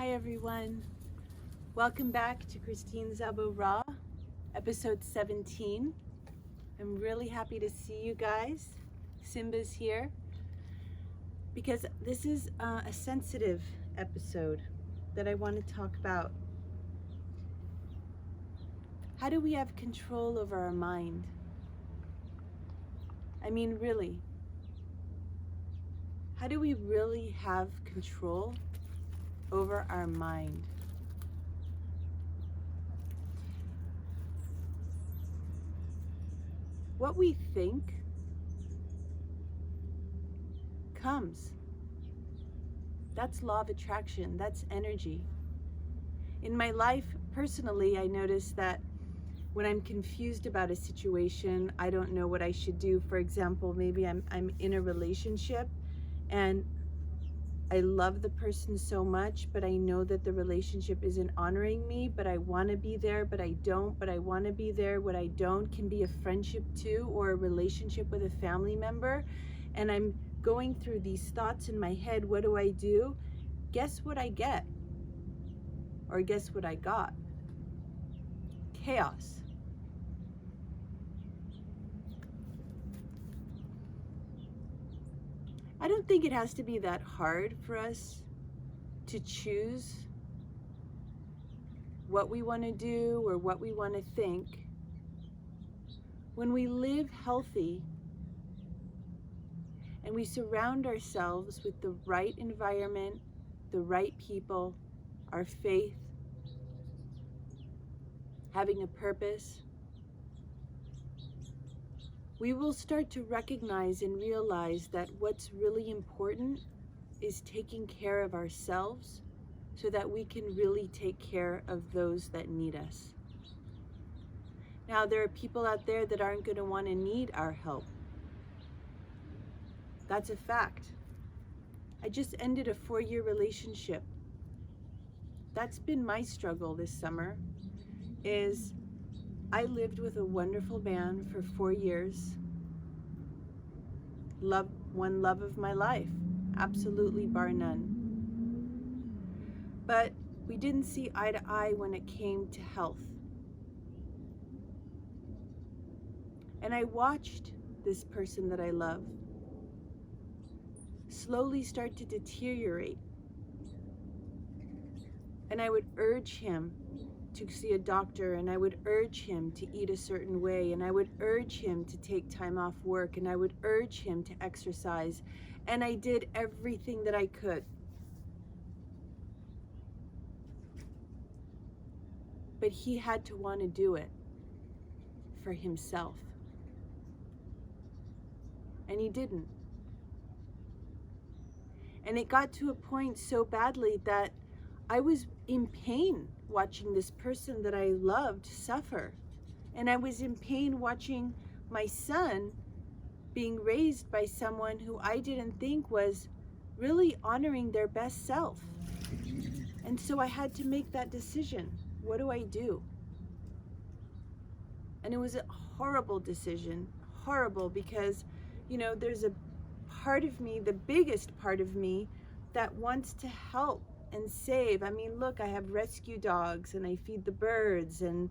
Hi everyone, welcome back to Kristine Szabo Raw, episode 17. I'm really happy to see you guys. Simba's here because this is a sensitive episode that I want to talk about. How do we have control over our mind? I mean, really, how do we really have control over our mind? What we think comes. That's law of attraction. That's energy. In my life, personally, I notice that when I'm confused about a situation, I don't know what I should do. For example, maybe I'm in a relationship and I love the person so much, but I know that the relationship isn't honoring me, but I want to be there, but I don't, but I want to be there. What I don't can be a friendship too, or a relationship with a family member. And I'm going through these thoughts in my head. What do I do? Guess what I get? Or guess what I got? Chaos. I don't think it has to be that hard for us to choose what we want to do or what we want to think. When we live healthy and we surround ourselves with the right environment, the right people, our faith, having a purpose, we will start to recognize and realize that what's really important is taking care of ourselves so that we can really take care of those that need us. Now, there are people out there that aren't going to want to need our help. That's a fact. I just ended a 4-year relationship. That's been my struggle this summer, is I lived with a wonderful man for 4 years. One love of my life, absolutely bar none. But we didn't see eye to eye when it came to health. And I watched this person that I love slowly start to deteriorate. And I would urge him to see a doctor, and I would urge him to eat a certain way, and I would urge him to take time off work, and I would urge him to exercise. And I did everything that I could. But he had to want to do it for himself. And he didn't. And it got to a point so badly that I was in pain watching this person that I loved suffer. And I was in pain watching my son being raised by someone who I didn't think was really honoring their best self. And so I had to make that decision. What do I do? And it was a horrible decision, horrible, because, there's a part of me, the biggest part of me, that wants to help and save. I mean, look, I have rescue dogs and I feed the birds, and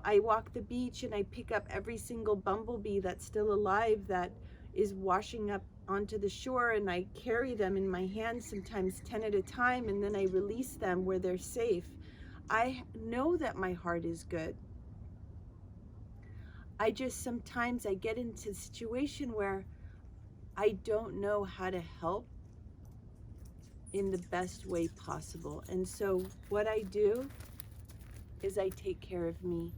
I walk the beach and I pick up every single bumblebee that's still alive that is washing up onto the shore, and I carry them in my hands, sometimes 10 at a time, and then I release them where they're safe. I know that my heart is good. Sometimes I get into a situation where I don't know how to help in the best way possible. And so what I do is I take care of me.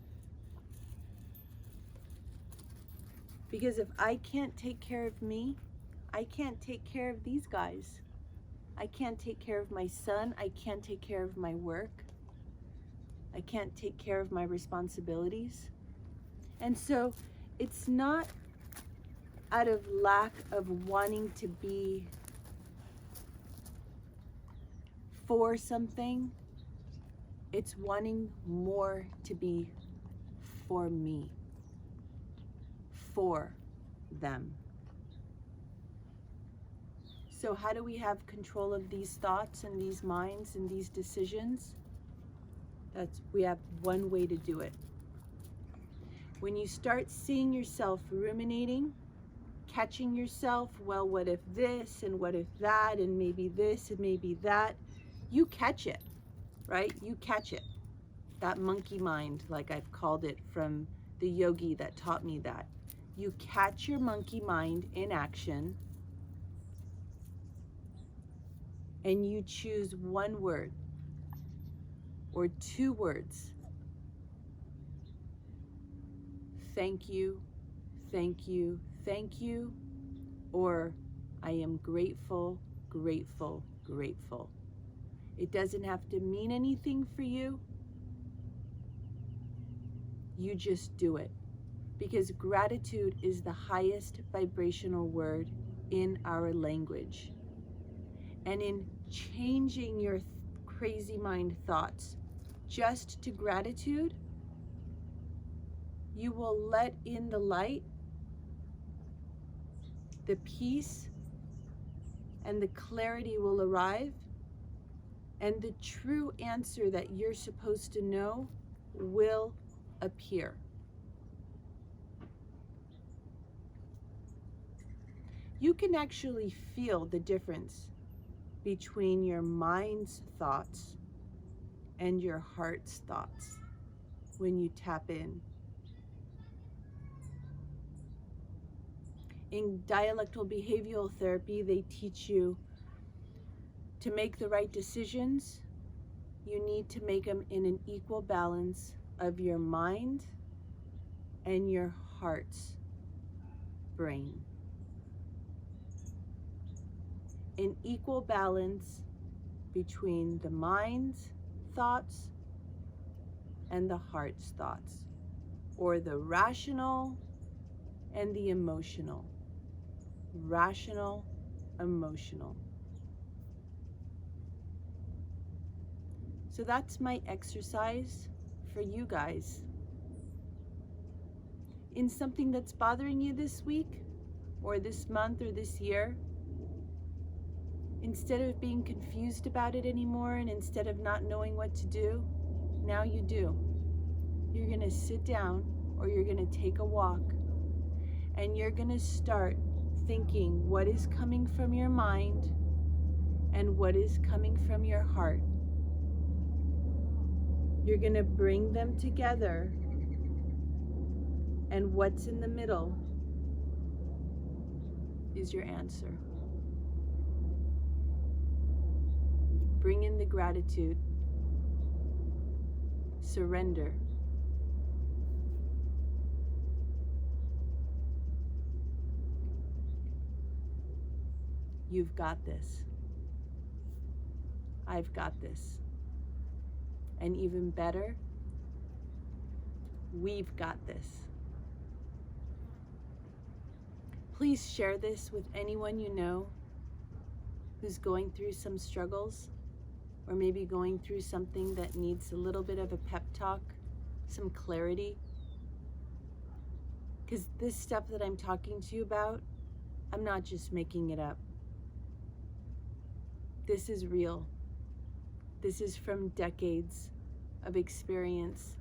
Because if I can't take care of me, I can't take care of these guys. I can't take care of my son. I can't take care of my work. I can't take care of my responsibilities. And so it's not out of lack of wanting to be for something. It's wanting more to be for me, for them. So how do we have control of these thoughts and these minds and these decisions? We have one way to do it. When you start seeing yourself ruminating, catching yourself, well, what if this and what if that and maybe this and maybe that, you catch it, right? You catch it. That monkey mind, like I've called it from the yogi that taught me that. You catch your monkey mind in action and you choose one word or two words. Thank you, thank you, thank you, or I am grateful, grateful, grateful. It doesn't have to mean anything for you. You just do it. Because gratitude is the highest vibrational word in our language. And in changing your crazy mind thoughts just to gratitude, you will let in the light, the peace, and the clarity will arrive, and the true answer that you're supposed to know will appear. You can actually feel the difference between your mind's thoughts and your heart's thoughts when you tap in. In Dialectal Behavioral Therapy, they teach you to make the right decisions. You need to make them in an equal balance of your mind and your heart's brain. An equal balance between the mind's thoughts and the heart's thoughts, or the rational and the emotional. Rational, emotional. So that's my exercise for you guys. In something that's bothering you this week, or this month, or this year, instead of being confused about it anymore, and instead of not knowing what to do, now you do. You're gonna sit down, or you're gonna take a walk, and you're gonna start thinking what is coming from your mind and what is coming from your heart. You're gonna bring them together, and what's in the middle is your answer. Bring in the gratitude. Surrender. You've got this. I've got this. And even better, we've got this. Please share this with anyone you know who's going through some struggles, or maybe going through something that needs a little bit of a pep talk, some clarity. Because this stuff that I'm talking to you about, I'm not just making it up. This is real. This is from decades of experience,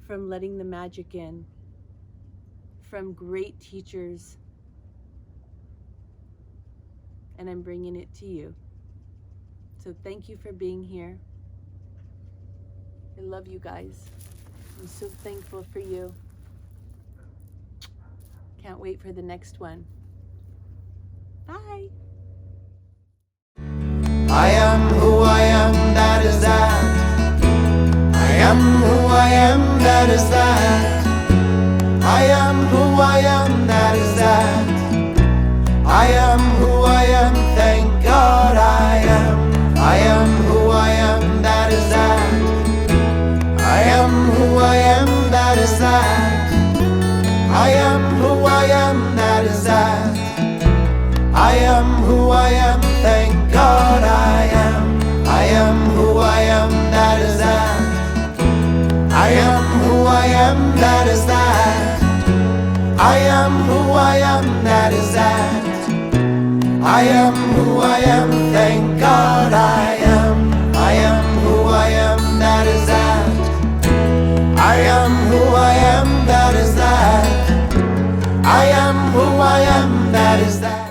from letting the magic in, from great teachers, and I'm bringing it to you. So thank you for being here. I love you guys. I'm so thankful for you. Can't wait for the next one. Bye. I am who I am, that is that. I am who I am, that is that. I am who I am, that is that. I am who I am, thank God I am. I am who I am, that is that. I am who I am, that is that. I am who I am, that is that. I am who I am, thank God I am. I am who I am, that is that. I am who I am, that is that. I am who I am, that is that. I am who I am, thank God I am. I am who I am, that is that. I am who I am, that is that. I am who I am, that is that.